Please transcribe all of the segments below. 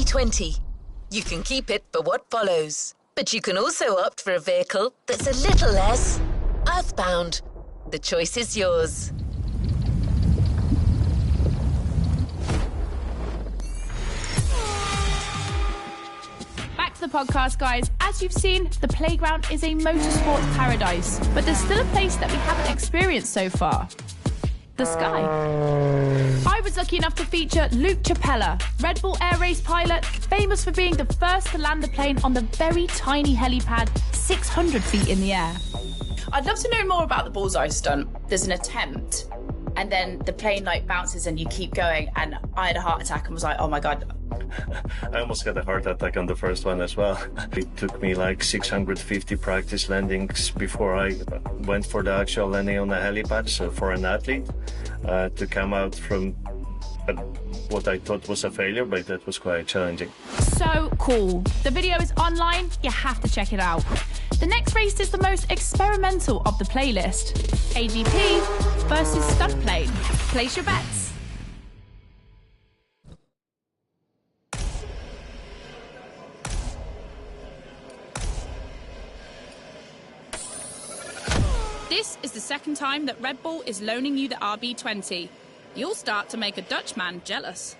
RB20. You can keep it for what follows, but you can also opt for a vehicle that's a little less earthbound. The choice is yours. Back to the podcast, guys. As you've seen, the playground is a motorsports paradise, but there's still a place that we haven't experienced so far. The sky. I was lucky enough to feature Luke Chapella, Red Bull Air Race pilot, famous for being the first to land a plane on the very tiny helipad 600 feet in the air. I'd love to know more about the bullseye stunt. There's an attempt, and then the plane bounces and you keep going, and I had a heart attack and was like, oh my God. I almost had a heart attack on the first one as well. It took me like 650 practice landings before I went for the actual landing on the helipad. So for an athlete to come out from what I thought was a failure, but that was quite challenging. So cool. The video is online. You have to check it out. The next race is the most experimental of the playlist. AGP versus stunt plane. Place your bets. This is the second time that Red Bull is loaning you the RB20. You'll start to make a Dutchman jealous.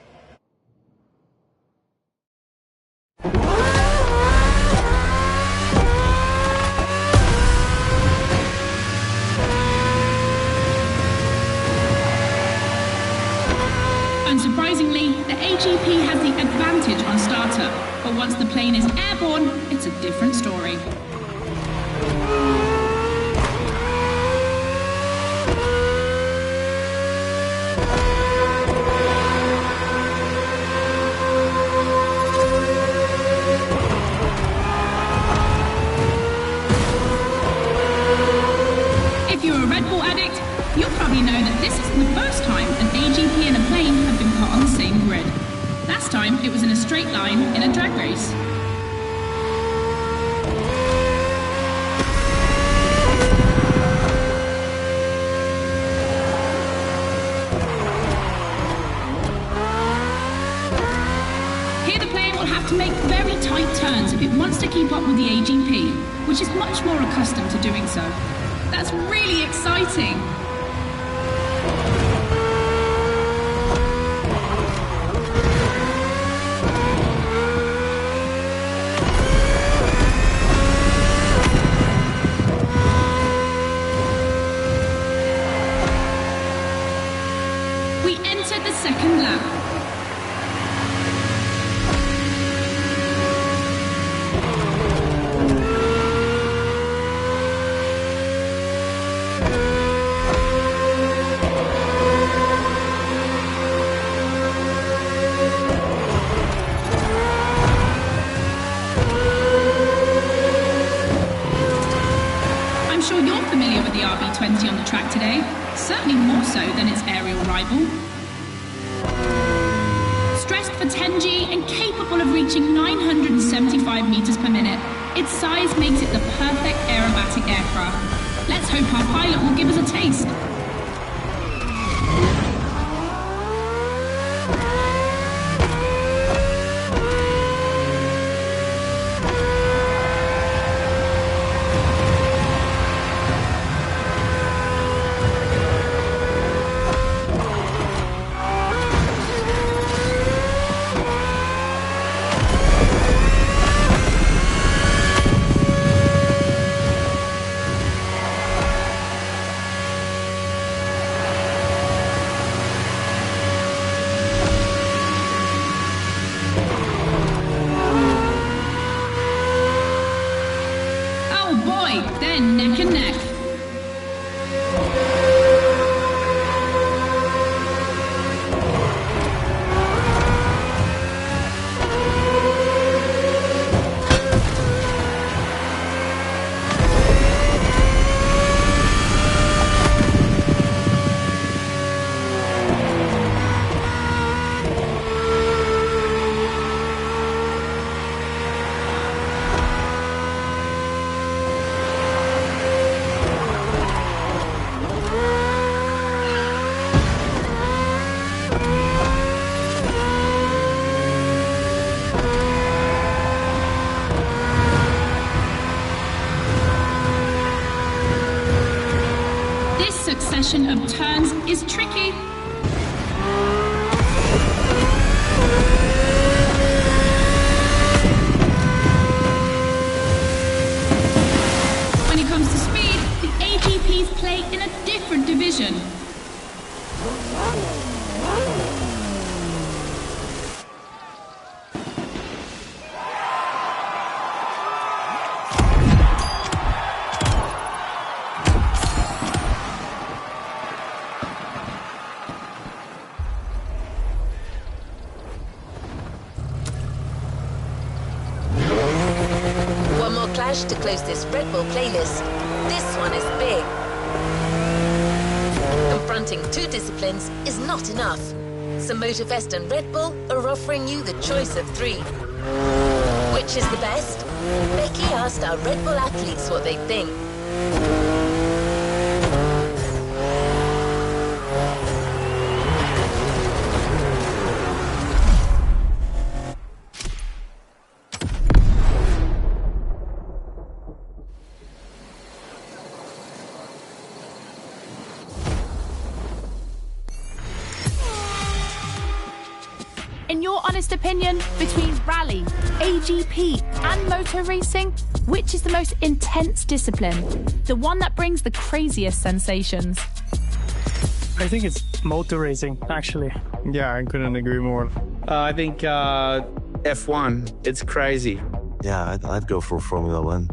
Unsurprisingly, the AGP has the advantage on starter, but once the plane is airborne, it's a different story. If you're a Red Bull addict, you'll probably know that this isn't the first time an AGP and a plane have been put on the same grid. Last time, it was in a straight line in a drag race. Here the plane will have to make very tight turns if it wants to keep up with the AGP, which is much more accustomed to doing so. That's really exciting! We entered the second lap. I'm sure you're familiar with the RB20 on the track today, certainly more so than its aerial rival. Stressed for 10G and capable of reaching 975 meters per minute, its size makes it the perfect aerobatic aircraft. Let's hope our pilot will give us a taste. They're neck and neck. combination of turns is tricky. When it comes to speed, the AGPs play in a different division. One more clash to close this Red Bull playlist. This one is big. Confronting two disciplines is not enough. So Motorfest and Red Bull are offering you the choice of three. Which is the best? Becky asked our Red Bull athletes what they think. In your honest opinion, between rally, AGP and motor racing, which is the most intense discipline? The one that brings the craziest sensations? I think it's motor racing, actually. Yeah, I couldn't agree more. I think F1, it's crazy. Yeah, I'd go for Formula One.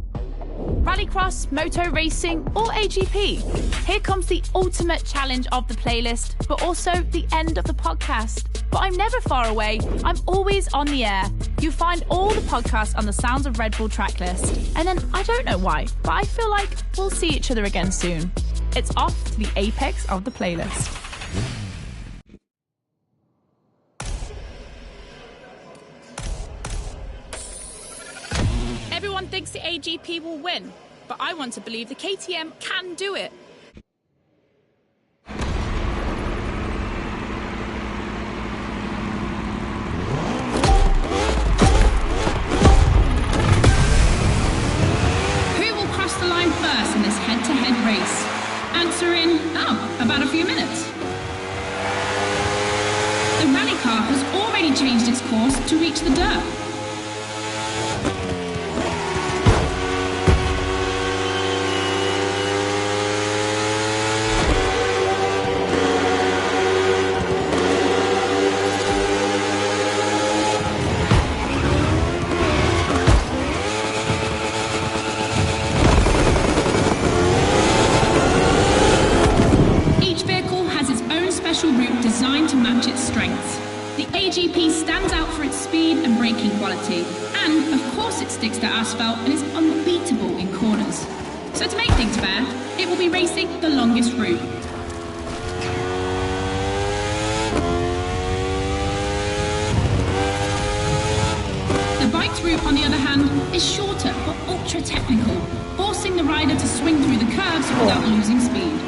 Rallycross, moto racing, or AGP? Here comes the ultimate challenge of the playlist, but also the end of the podcast. But I'm never far away. I'm always on the air. You find all the podcasts on the Sounds of Red Bull tracklist. And then I don't know why, but I feel like we'll see each other again soon. It's off to the apex of the playlist. Everyone thinks the AGP will win, but I want to believe the KTM can do it. Who will cross the line first in this head-to-head race? Answer in, about a few minutes. The rally car has already changed its course to reach the dirt. Route designed to match its strengths. The AGP stands out for its speed and braking quality, and of course it sticks to asphalt and is unbeatable in corners. So to make things fair, it will be racing the longest route. The bike's route, on the other hand, is shorter but ultra technical, forcing the rider to swing through the curves without losing speed.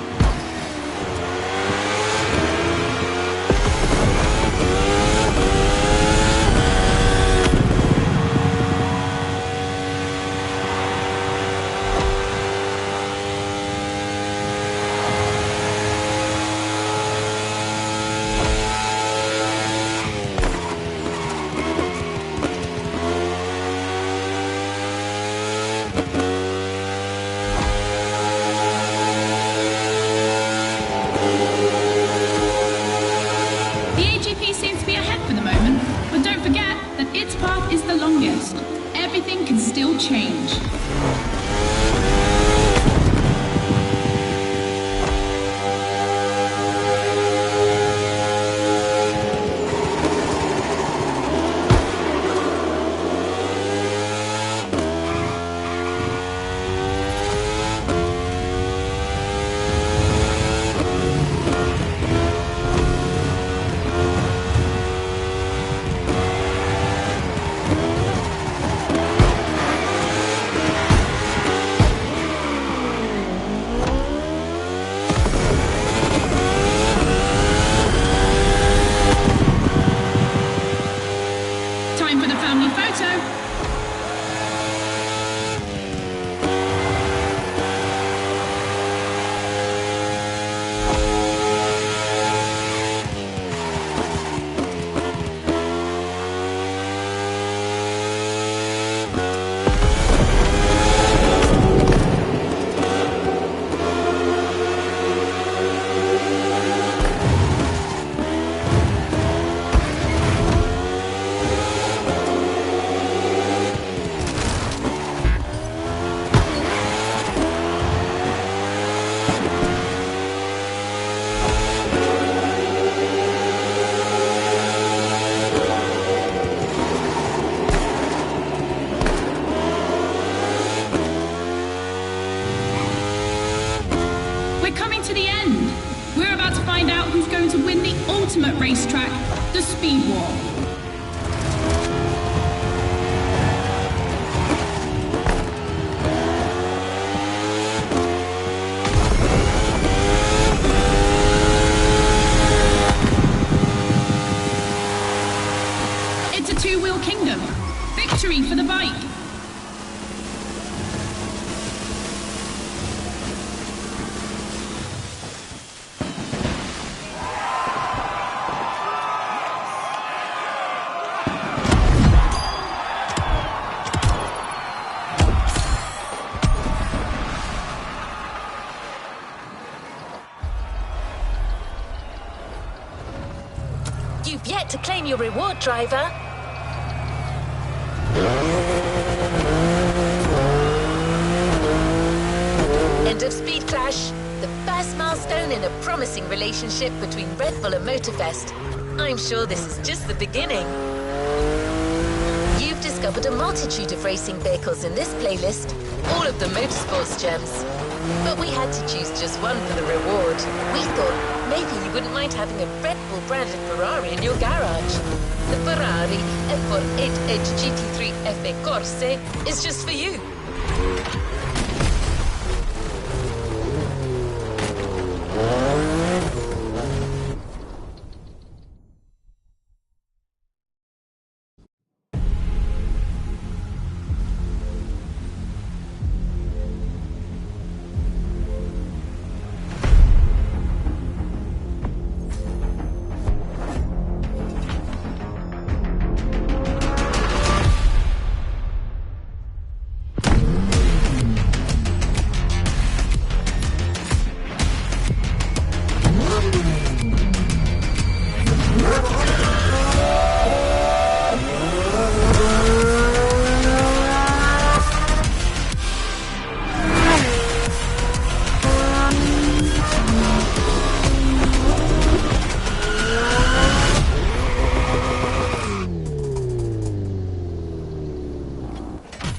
Is the longest. Everything can still change. to the end. We're about to find out who's going to win the ultimate racetrack, the Speed War. It's a two-wheel kingdom. Victory for the bike. You've yet to claim your reward, driver. End of speed clash. The first milestone in a promising relationship between Red Bull and Motorfest. I'm sure this is just the beginning. You've discovered a multitude of racing vehicles in this playlist, all of them motorsports gems. But we had to choose just one for the reward. We thought maybe you wouldn't mind having a Red Bull branded Ferrari in your garage. The Ferrari F48 Edge GT3 FA Corse is just for you.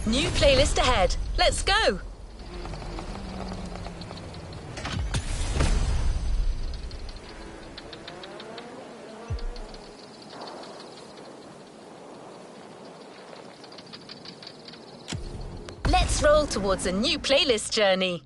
New playlist ahead. Let's go! Let's roll towards a new playlist journey.